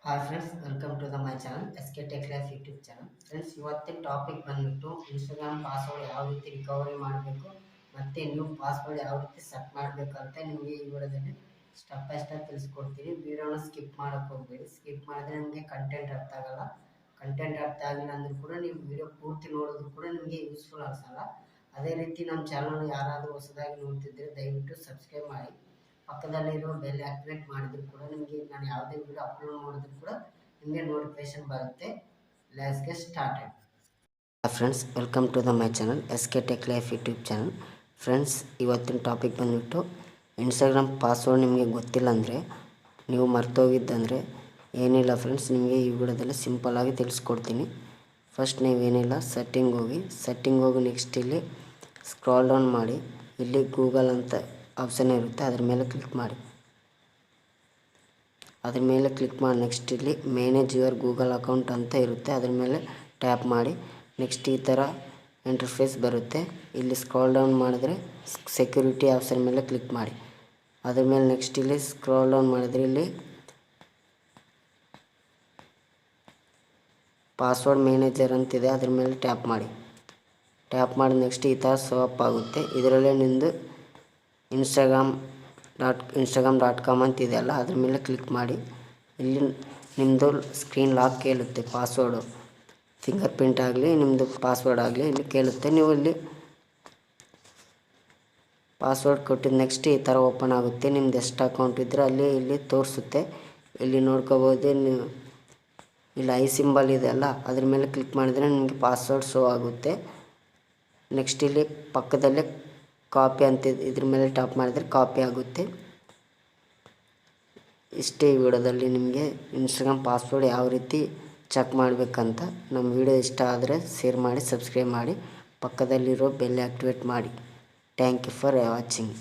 Hi friends, welcome to my channel SK Tech Life YouTube channel. Friends, ಇವತ್ತಿನ topic ಬಂದ್ಬಿಟ್ಟು Instagram password ಯಾವ ರೀತಿ recovery ಮಾಡಬೇಕು ಮತ್ತು ನ್ಯೂ ಪಾಸ್ವರ್ಡ್ ಯಾವ ರೀತಿ ಸೆಟ್ ಮಾಡಬೇಕು ಅಂತ ನಿಮಗೆ ಈ ವಿಡಿಯೋದಲ್ಲಿ ಸ್ಟೆಪ್ ಬೈ ಸ್ಟೆಪ್ ತಿಳಿಸ್ಕೊಡ್ತೀನಿ. ವಿಡಿಯೋನ ಸ್ಕಿಪ್ ಮಾಡೋಕ್ಕೆ ಹೋಗಬೇಡಿ. ಸ್ಕಿಪ್ ಮಾಡಿದ್ರೆ ನಿಮಗೆ ಕಂಟೆಂಟ್ ಅರ್ಥ ಆಗಲ್ಲ. ಕಂಟೆಂಟ್ ಅರ್ಥ ಆಗಿಲ್ಲ ಅಂದರೂ ಕೂಡ ನೀವು ವಿಡಿಯೋ ಪೂರ್ತಿ ನೋಡೋದು ಕೂಡ ನಿಮಗೆ ಯೂಸ್ಫುಲ್ ಅನಿಸಲ್ಲ. ಅದೇ ರೀತಿ ನಮ್ಮ ಚಾನಲ್ ಯಾರಾದರೂ ಹೊಸದಾಗಿ ನೋಡ್ತಿದ್ದರೆ ದಯವಿಟ್ಟು ಸಬ್ಸ್ಕ್ರೈಬ್ ಮಾಡಿ. ಪಕ್ಕದಲ್ಲಿರೋ ಬೆಲ್ ಆಕ್ಟಿವೇಟ್ ಮಾಡಿದ್ರು ಕೂಡ ನಿಮಗೆ ನಾನು ಯಾವುದೇ ವಿಡಿಯೋ ಅಪ್ಲೋಡ್ ಮಾಡಿದ್ರು ಕೂಡ ನಿಮಗೆ ನೋಟಿಫಿಕೇಶನ್ ಬರುತ್ತೆ. Let's get started. Friends, welcome to my channel SK Tech Life YouTube channel. Friends, ಇವತ್ತಿನ ಟಾಪಿಕ್ ಬಂದುಬಿಟ್ಟು ಇನ್ಸ್ಟಾಗ್ರಾಮ್ ಪಾಸ್ವರ್ಡ್ ನಿಮಗೆ ಗೊತ್ತಿಲ್ಲ ಅಂದರೆ, ನೀವು ಮರ್ತೋಗಿದ್ದಂದರೆ ಏನಿಲ್ಲ ಫ್ರೆಂಡ್ಸ್, ನಿಮಗೆ ಈ ವಿಡಿಯೋದಲ್ಲಿ ಸಿಂಪಲ್ಲಾಗಿ ತಿಳಿಸ್ಕೊಡ್ತೀನಿ. ಫಸ್ಟ್ ನೀವೇನಿಲ್ಲ ಸೆಟ್ಟಿಂಗ್ ಹೋಗಿ ನೆಕ್ಸ್ಟ್ ಇಲ್ಲಿ ಸ್ಕ್ರಾಲ್ ಡೌನ್ ಮಾಡಿ, ಇಲ್ಲಿ ಗೂಗಲ್ ಅಂತ ಆಪ್ಷನ್ ಇರುತ್ತೆ, ಅದ್ರ ಮೇಲೆ ಕ್ಲಿಕ್ ಮಾಡಿ. ನೆಕ್ಸ್ಟ್ ಇಲ್ಲಿ ಮ್ಯಾನೇಜ್ ಯುವರ್ ಗೂಗಲ್ ಅಕೌಂಟ್ ಅಂತ ಇರುತ್ತೆ, ಅದ್ರ ಮೇಲೆ ಟ್ಯಾಪ್ ಮಾಡಿ. ನೆಕ್ಸ್ಟ್ ಈ ಥರ ಇಂಟರ್ಫೇಸ್ ಬರುತ್ತೆ. ಇಲ್ಲಿ ಸ್ಕ್ರಾಲ್ ಡೌನ್ ಮಾಡಿದ್ರೆ ಸೆಕ್ಯೂರಿಟಿ ಆಪ್ಷನ್ ಮೇಲೆ ಕ್ಲಿಕ್ ಮಾಡಿ. ಅದ್ರ ಮೇಲೆ ನೆಕ್ಸ್ಟ್ ಇಲ್ಲಿ ಸ್ಕ್ರಾಲ್ ಡೌನ್ ಮಾಡಿದರೆ ಇಲ್ಲಿ ಪಾಸ್ವರ್ಡ್ ಮ್ಯಾನೇಜರ್ ಅಂತಿದೆ, ಅದ್ರ ಮೇಲೆ ಟ್ಯಾಪ್ ಮಾಡಿ. ನೆಕ್ಸ್ಟ್ ಈ ಥರ ಶಾಪ್ ಆಗುತ್ತೆ. ಇದರಲ್ಲೇ ನಿಮ್ಮದು instagram.com ಅಂತಿದೆಯಲ್ಲ, ಅದ್ರ ಮೇಲೆ ಕ್ಲಿಕ್ ಮಾಡಿ. ಇಲ್ಲಿ ನಿಮ್ಮದು ಸ್ಕ್ರೀನ್ ಲಾಕ್ ಕೇಳುತ್ತೆ. ಪಾಸ್ವರ್ಡು ಫಿಂಗರ್ ಪ್ರಿಂಟ್ ಆಗಲಿ ನಿಮ್ಮದು ಪಾಸ್ವರ್ಡ್ ಆಗಲಿ ಇಲ್ಲಿ ಕೇಳುತ್ತೆ. ನೀವು ಇಲ್ಲಿ ಪಾಸ್ವರ್ಡ್ ಕೊಟ್ಟಿದ್ದು ನೆಕ್ಸ್ಟ್ ಈ ಥರ ಓಪನ್ ಆಗುತ್ತೆ. ನಿಮ್ದು ಎಷ್ಟು ಅಕೌಂಟ್ ಇದ್ದರೆ ಇಲ್ಲಿ ತೋರಿಸುತ್ತೆ. ಇಲ್ಲಿ ನೋಡ್ಕೋಬೋದು. ನೀವು ಇಲ್ಲಿ ಐ ಸಿಂಬಲ್ ಇದೆ ಅಲ್ಲ, ಅದ್ರ ಮೇಲೆ ಕ್ಲಿಕ್ ಮಾಡಿದರೆ ನಿಮಗೆ ಪಾಸ್ವರ್ಡ್ ಶೋ ಆಗುತ್ತೆ. ನೆಕ್ಸ್ಟ್ ಇಲ್ಲಿ ಪಕ್ಕದಲ್ಲೇ ಕಾಪಿ ಅಂತ ಇದ್ರ ಮೇಲೆ ಟಾಪ್ ಮಾಡಿದರೆ ಕಾಪಿ ಆಗುತ್ತೆ. ಇಷ್ಟೇ ಈ ವಿಡಿಯೋದಲ್ಲಿ ನಿಮಗೆ ಇನ್ಸ್ಟಾಗ್ರಾಮ್ ಪಾಸ್ವರ್ಡ್ ಯಾವ ರೀತಿ ಚೆಕ್ ಮಾಡಬೇಕಂತ. ನಮ್ಮ ವಿಡಿಯೋ ಇಷ್ಟ ಆದರೆ ಶೇರ್ ಮಾಡಿ, ಸಬ್ಸ್ಕ್ರೈಬ್ ಮಾಡಿ, ಪಕ್ಕದಲ್ಲಿರೋ ಬೆಲ್ ಆ್ಯಕ್ಟಿವೇಟ್ ಮಾಡಿ. Thank you for watching.